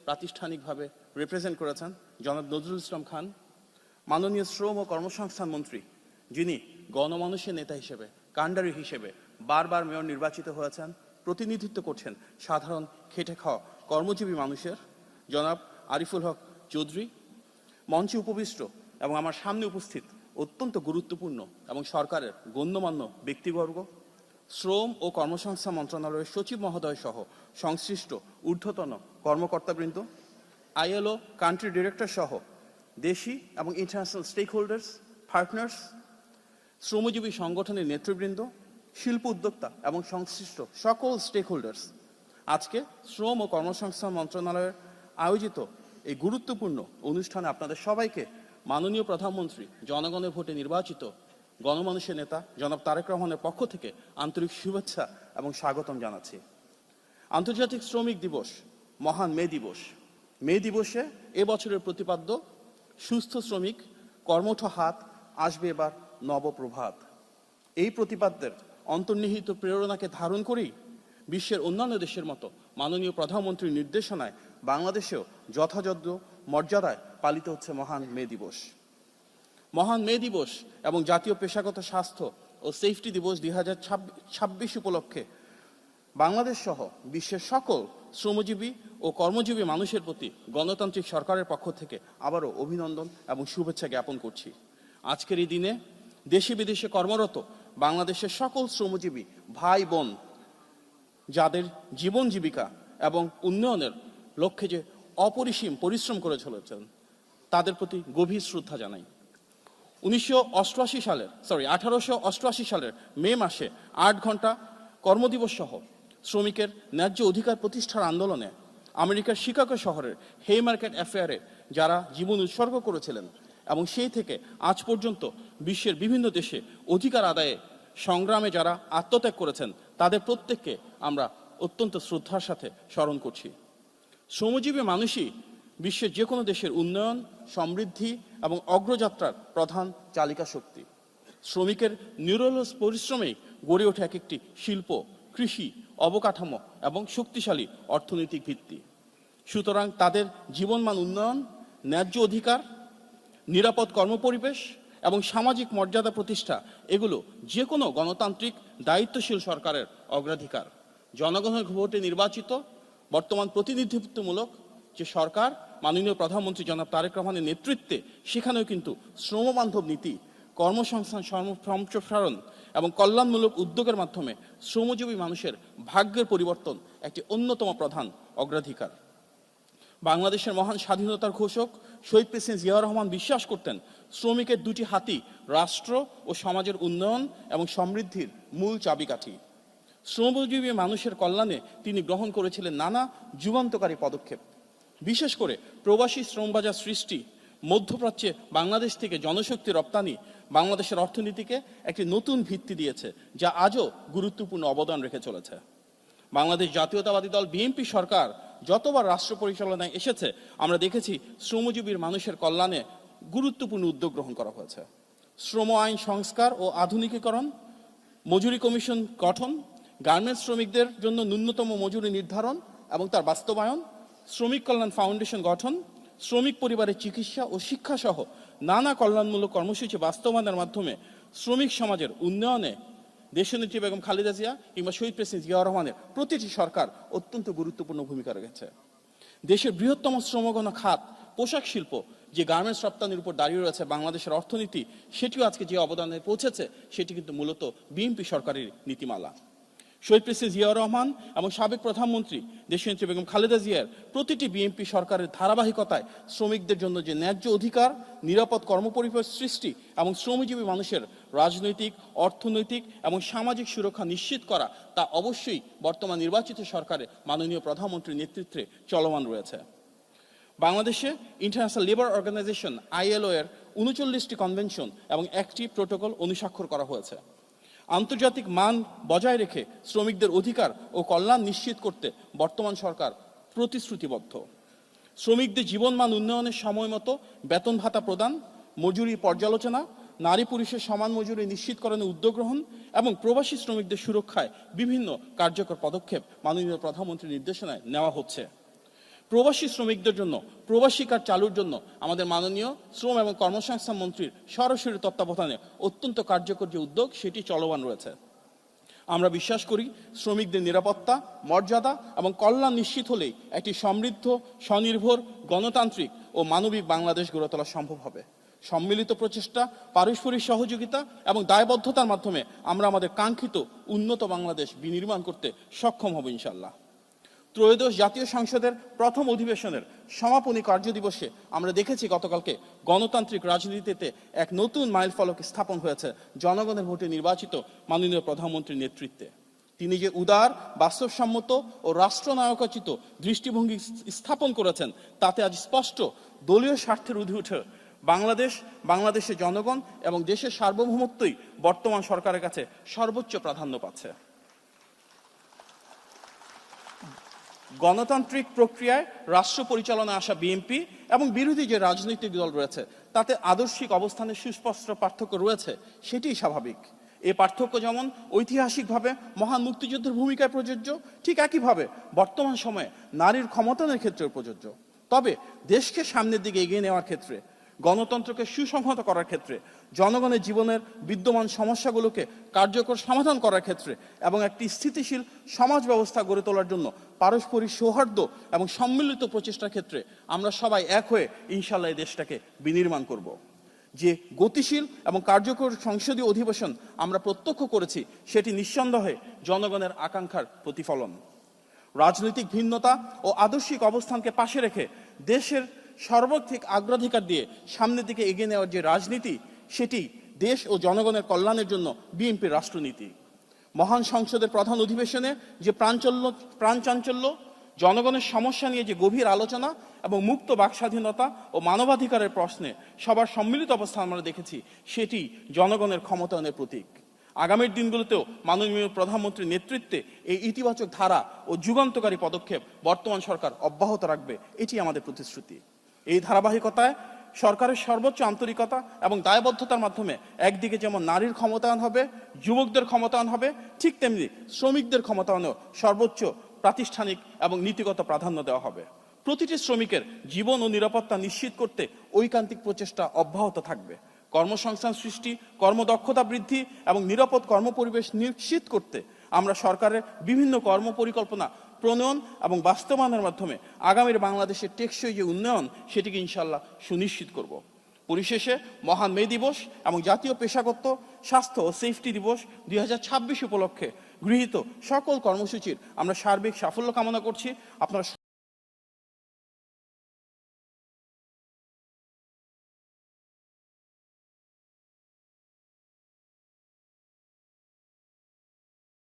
প্রাতিষ্ঠানিকভাবে represent করেছেন জনাব নজরুল ইসলাম খান, মাননীয় শ্রম ও কর্মসংস্থান মন্ত্রী, যিনি গণমানুষের নেতা হিসেবে, কাণ্ডারি হিসেবে বারবার মেয়র নির্বাচিত হয়েছেন, প্রতিনিধিত্ব করছেন সাধারণ খেটে খাওয়া কর্মজীবী মানুষের, জনাব আরিফুল হক চৌধুরী, মঞ্চে উপবিষ্ট এবং আমার সামনে উপস্থিত অত্যন্ত গুরুত্বপূর্ণ এবং সরকারের গণ্যমান্য ব্যক্তিবর্গ, শ্রম ও কর্মসংস্থান মন্ত্রণালয়ের সচিব মহোদয় সহ সংশ্লিষ্ট ঊর্ধ্বতন কর্মকর্তাবৃন্দ, আইএলও কান্ট্রি ডিরেক্টর সহ দেশি এবং ইন্টারন্যাশনাল স্টেক হোল্ডার্স, পার্টনার্স, শ্রমজীবী সংগঠনের নেতৃবৃন্দ, শিল্প উদ্যোক্তা এবং সংশ্লিষ্ট সকল স্টেক হোল্ডার্স, আজকে শ্রম ও কর্মসংস্থান মন্ত্রণালয়ের আয়োজিত এই গুরুত্বপূর্ণ অনুষ্ঠানে আপনাদের সবাইকে মাননীয় প্রধানমন্ত্রী জনগণের ভোটে নির্বাচিত গণমানুষের নেতা জনাব তারেক রহমানের পক্ষ থেকে আন্তরিক শুভেচ্ছা এবং স্বাগতম জানাচ্ছি। আন্তর্জাতিক শ্রমিক দিবস, মহান মে দিবস। মে দিবসে এবছরের প্রতিপাদ্য সুস্থ শ্রমিক, কর্মঠ হাত, আসবে এবার নবপ্রভাত। এই প্রতিপাদ্যের অন্তর্নিহিত প্রেরণাকে ধারণ করেই বিশ্বের অন্যান্য দেশের মতো মাননীয় প্রধানমন্ত্রীর নির্দেশনায় বাংলাদেশেও যথাযথ মর্যাদায় পালিত হচ্ছে মহান মে দিবস। মহান মে দিবস এবং জাতীয় পেশাগত স্বাস্থ্য ও সেফটি দিবস 2026 উপলক্ষে বাংলাদেশ সহ বিশ্বের সকল শ্রমজীবী ও কর্মজীবী মানুষের প্রতি গণতান্ত্রিক সরকারের পক্ষ থেকে আবারও অভিনন্দন এবং শুভেচ্ছা জ্ঞাপন করছি। আজকের এই দিনে দেশে বিদেশে কর্মরত বাংলাদেশের সকল শ্রমজীবী ভাই বোন, যাদের জীবন জীবিকা এবং উন্নয়নের লক্ষ্যে যে অপরিসীম পরিশ্রম করে চলেছেন, তাদের প্রতি গভীর শ্রদ্ধা জানাই। 1888 সালের মে মাসে 8 ঘন্টা কর্মদিবস সহ শ্রমিকের ন্যায্য অধিকার প্রতিষ্ঠার আন্দোলনে আমেরিকার শিকাগো শহরের হেইমার্কেট অ্যাফেয়ারে যারা জীবন উৎসর্গ করেছিলেন এবং সেই থেকে আজ পর্যন্ত বিশ্বের বিভিন্ন দেশে অধিকার আদায়ে সংগ্রামে যারা আত্মত্যাগ করেছেন, তাদের প্রত্যেককে আমরা অত্যন্ত শ্রদ্ধার সাথে স্মরণ করছি। শ্রমজীবী মানুষই বিশ্বের যে কোনো দেশের উন্নয়ন, সমৃদ্ধি এবং অগ্রযাত্রার প্রধান চালিকা শক্তি। শ্রমিকের নিরলস পরিশ্রমেই গড়ে ওঠে এক একটি শিল্প, কৃষি, অবকাঠামো এবং শক্তিশালী অর্থনৈতিক ভিত্তি। সুতরাং তাদের জীবনমান উন্নয়ন, ন্যায্য অধিকার, নিরাপদ কর্মপরিবেশ এবং সামাজিক মর্যাদা প্রতিষ্ঠা, এগুলো যে কোনো গণতান্ত্রিক দায়িত্বশীল সরকারের অগ্রাধিকার। জনগণের ভোটে নির্বাচিত বর্তমান প্রতিনিধিত্বমূলক যে সরকার, মাননীয় প্রধানমন্ত্রী জনাব তারেক রহমানের নেতৃত্বে, সেখানেও কিন্তু শ্রমবান্ধব নীতি, কর্মসংস্থান সম্প্রসারণ এবং কল্যাণমূলক উদ্যোগের মাধ্যমে শ্রমজীবী মানুষের ভাগ্যের পরিবর্তন একটি অন্যতম প্রধান অগ্রাধিকার। বাংলাদেশের মহান স্বাধীনতার ঘোষক শহীদ প্রেসিডেন্ট জিয়াউর রহমান বিশ্বাস করতেন, শ্রমিকের দুটি হাতই রাষ্ট্র ও সমাজের উন্নয়ন এবং সমৃদ্ধির মূল চাবিকাঠি। শ্রমজীবী মানুষের কল্যাণে তিনি গ্রহণ করেছিলেন নানা যুগান্তকারী পদক্ষেপ। বিশেষ করে প্রবাসী শ্রমবাজার সৃষ্টি, মধ্যপ্রাচ্যে বাংলাদেশ থেকে জনশক্তি রপ্তানি বাংলাদেশের অর্থনীতিকে একটি নতুন ভিত্তি দিয়েছে, যা আজও গুরুত্বপূর্ণ অবদান রেখে চলেছে। বাংলাদেশ জাতীয়তাবাদী দল বিএনপি সরকার যতবার রাষ্ট্র পরিচালনায় এসেছে, আমরা দেখেছি শ্রমজীবীর মানুষের কল্যাণে গুরুত্বপূর্ণ উদ্যোগ গ্রহণ করা হয়েছে। শ্রম আইন সংস্কার ও আধুনিকীকরণ, মজুরি কমিশন গঠন, গার্মেন্টস শ্রমিকদের জন্য ন্যূনতম মজুরি নির্ধারণ এবং তার বাস্তবায়ন, শ্রমিক কল্যাণ ফাউন্ডেশন গঠন, শ্রমিক পরিবারের চিকিৎসা ও শিক্ষা সহ নানা কল্যাণমূলক কর্মসূচি বাস্তবায়নের মাধ্যমে শ্রমিক সমাজের উন্নয়নে দেশনেত্রী বেগম খালেদা জিয়া কিংবা শহীদ প্রেসিডেন্ট জিয়াউর রহমানের প্রতিটি সরকার অত্যন্ত গুরুত্বপূর্ণ ভূমিকা রেখেছে। দেশের বৃহত্তম শ্রমগণ খাত পোশাক শিল্প, যে গার্মেন্টস রপ্তানির উপর দাঁড়িয়ে রয়েছে বাংলাদেশের অর্থনীতি, সেটিও আজকে যে অবদানে পৌঁছেছে, সেটি কিন্তু মূলত বিএনপি সরকারের নীতিমালা। শহীদ প্রেসিডেন্ট জিয়াউর রহমান এবং সাবেক প্রধানমন্ত্রী দেশনেত্রী বেগম খালেদা জিয়ার প্রতিটি বিএনপি সরকারের ধারাবাহিকতায় শ্রমিকদের জন্য যে ন্যায্য অধিকার, নিরাপদ কর্মপরিবেশ সৃষ্টি এবং শ্রমজীবী মানুষের রাজনৈতিক, অর্থনৈতিক এবং সামাজিক সুরক্ষা নিশ্চিত করা, তা অবশ্যই বর্তমান নির্বাচিত সরকারের মাননীয় প্রধানমন্ত্রীর নেতৃত্বে চলমান রয়েছে। বাংলাদেশে ইন্টারন্যাশনাল লেবার অর্গানাইজেশন ILO এর 39টি কনভেনশন এবং একটি প্রোটোকল অনুস্বাক্ষর করা হয়েছে। আন্তর্জাতিক মান বজায় রেখে শ্রমিকদের অধিকার ও কল্যাণ নিশ্চিত করতে বর্তমান সরকার প্রতিশ্রুতিবদ্ধ। শ্রমিকদের জীবনমান উন্নয়নের সময় মতো বেতন ভাতা প্রদান, মজুরি পর্যালোচনা, নারী পুরুষের সমান মজুরি নিশ্চিতকরণে উদ্যোগ গ্রহণ এবং প্রবাসী শ্রমিকদের সুরক্ষায় বিভিন্ন কার্যকর পদক্ষেপ মাননীয় প্রধানমন্ত্রীর নির্দেশনায় নেওয়া হচ্ছে। প্রবাসী শ্রমিকদের জন্য প্রবাসী কার্ড চালুর জন্য আমাদের মাননীয় শ্রম এবং কর্মসংস্থান মন্ত্রীর সরাসরি তত্ত্বাবধানে অত্যন্ত কার্যকর যে উদ্যোগ সেটি চলমান রয়েছে। আমরা বিশ্বাস করি শ্রমিকদের নিরাপত্তা, মর্যাদা এবং কল্যাণ নিশ্চিত হলেই একটি সমৃদ্ধ, স্বনির্ভর, গণতান্ত্রিক ও মানবিক বাংলাদেশ গড়ে তোলা সম্ভব হবে। সম্মিলিত প্রচেষ্টা, পারস্পরিক সহযোগিতা এবং দায়বদ্ধতার মাধ্যমে আমরা আমাদের কাঙ্ক্ষিত উন্নত বাংলাদেশ বিনির্মাণ করতে সক্ষম হব ইনশাআল্লাহ। ত্রয়োদশ জাতীয় সংসদের প্রথম অধিবেশনের সমাপনী কার্যদিবসে আমরা দেখেছি গতকালকে গণতান্ত্রিক রাজনীতিতে এক নতুন মাইলফলক স্থাপন হয়েছে জনগণের ভোটে নির্বাচিত মাননীয় প্রধানমন্ত্রীর নেতৃত্বে। তিনি যে উদার, বাস্তবসম্মত ও রাষ্ট্রনায়কোচিত দৃষ্টিভঙ্গি স্থাপন করেছেন তাতে আজ স্পষ্ট দলীয় স্বার্থের ঊর্ধ্বে উঠে বাংলাদেশের জনগণ এবং দেশের সার্বভৌমত্বই বর্তমান সরকারের কাছে সর্বোচ্চ প্রাধান্য পাচ্ছে। গণতান্ত্রিক প্রক্রিয়ায় রাষ্ট্র পরিচালনায় আসা বিএনপি এবং বিরোধী যে রাজনৈতিক দল রয়েছে তাতে আদর্শিক অবস্থানের সুস্পষ্ট পার্থক্য রয়েছে, সেটিই স্বাভাবিক। এই পার্থক্য যেমন ঐতিহাসিকভাবে মহান মুক্তিযুদ্ধের ভূমিকায় প্রযোজ্য, ঠিক একইভাবে বর্তমান সময়ে নারীর ক্ষমতায়নের ক্ষেত্রেও প্রযোজ্য। তবে দেশকে সামনের দিকে এগিয়ে নেওয়ার ক্ষেত্রে, গণতন্ত্রকে সুসংহত করার ক্ষেত্রে, জনগণের জীবনের বিদ্যমান সমস্যাগুলোকে কার্যকর সমাধান করার ক্ষেত্রে এবং একটি স্থিতিশীল সমাজ ব্যবস্থা গড়ে তোলার জন্য পারস্পরিক সৌহার্দ্য এবং সম্মিলিত প্রচেষ্টার ক্ষেত্রে আমরা সবাই এক হয়ে ইনশাআল্লাহ এই দেশটাকে বিনির্মাণ করব। যে গতিশীল এবং কার্যকর সংসদীয় অধিবেশন আমরা প্রত্যক্ষ করেছি সেটি নিঃসন্দেহে জনগণের আকাঙ্ক্ষার প্রতিফলন। রাজনৈতিক ভিন্নতা ও আদর্শিক অবস্থানকে পাশে রেখে দেশের সর্বাধিক অগ্রাধিকার দিয়ে সামনের দিকে এগিয়ে নেওয়ার যে রাজনীতি, সেটি দেশ ও জনগণের কল্যাণের জন্য বিএনপির রাষ্ট্রনীতি। মহান সংসদের প্রধান অধিবেশনে যে প্রাণচাঞ্চল্য, জনগণের সমস্যা নিয়ে যে গভীর আলোচনা এবং মুক্ত বাকস্বাধীনতা ও মানবাধিকারের প্রশ্নে সবার সম্মিলিত অবস্থান আমরা দেখেছি, সেটি জনগণের ক্ষমতায়নের প্রতীক। আগামীর দিনগুলোতেও মাননীয় প্রধানমন্ত্রীর নেতৃত্বে এই ইতিবাচক ধারা ও যুগান্তকারী পদক্ষেপ বর্তমান সরকার অব্যাহত রাখবে, এটি আমাদের প্রতিশ্রুতি। এই ধারাবাহিকতায় সরকারের সর্বোচ্চ আন্তরিকতা এবং দায়বদ্ধতার মাধ্যমে একদিকে যেমন নারীর ক্ষমতায়ন হবে, যুবকদের ক্ষমতায়ন হবে, ঠিক তেমনি শ্রমিকদের ক্ষমতায়নেও সর্বোচ্চ প্রাতিষ্ঠানিক এবং নীতিগত প্রাধান্য দেওয়া হবে। প্রতিটি শ্রমিকের জীবন ও নিরাপত্তা নিশ্চিত করতে ঐকান্তিক প্রচেষ্টা অব্যাহত থাকবে। কর্মসংস্থান সৃষ্টি, কর্মদক্ষতা বৃদ্ধি এবং নিরাপদ কর্মপরিবেশ নিশ্চিত করতে আমরা সরকারের বিভিন্ন কর্মপরিকল্পনা প্রণয়ন এবং বাস্তবায়নের মাধ্যমে আগামীর বাংলাদেশের টেকসই যে উন্নয়ন সেটিকে ইনশাআল্লাহ সুনিশ্চিত করব। পরিশেষে মহান মে দিবস এবং জাতীয় পেশাগত স্বাস্থ্য ও সেফটি দিবস 2026 উপলক্ষে গৃহীত সকল কর্মসূচির আমরা সার্বিক সাফল্য কামনা করছি। আপনারা